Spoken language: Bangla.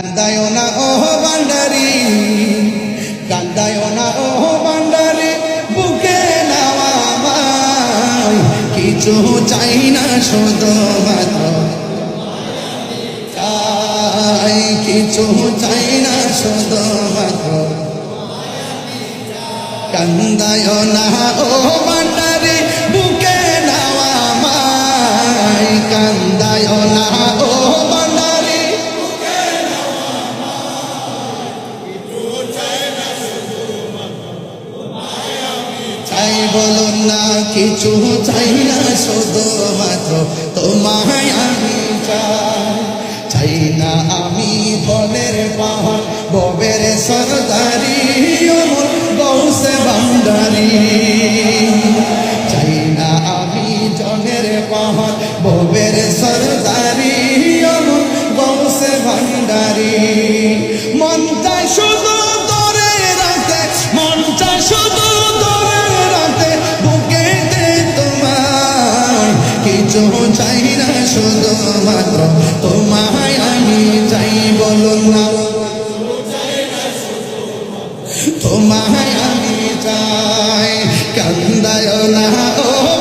কান্দায় না ও ভান্ডারি, কান্দায় না ও ভান্ডারি, বুকে নাও আমায়, কিছু চাই না শুধুমাত্র চাই, কিছু চাই না শুধুমাত্র। কান্দায় না ও ভান্ডারি, বুকে নাও আমায়, কান্দায় না ও ভান্ডারি, চাই বলুন না, কিছু চাই না শুধুমাত্র তোমায় আমি চাই। চাই না আমি ধনের পাহাড়, ববের সরদারি, অমর গৌসে ভান্ডারি। চাই না আমি ধনের পাহাড়, ববের সরদারি, অমর গৌসে ভান্ডারি। মন চাই শুধু তোরে রাতে, মন চাই শুধু তোরে রাতে, বুকেতে তোমায়, কিছু চাই না শুধুমাত্র তোমায় আমি চাই। বলুন না, তোমায় আমি চাই। কান্দায় না ও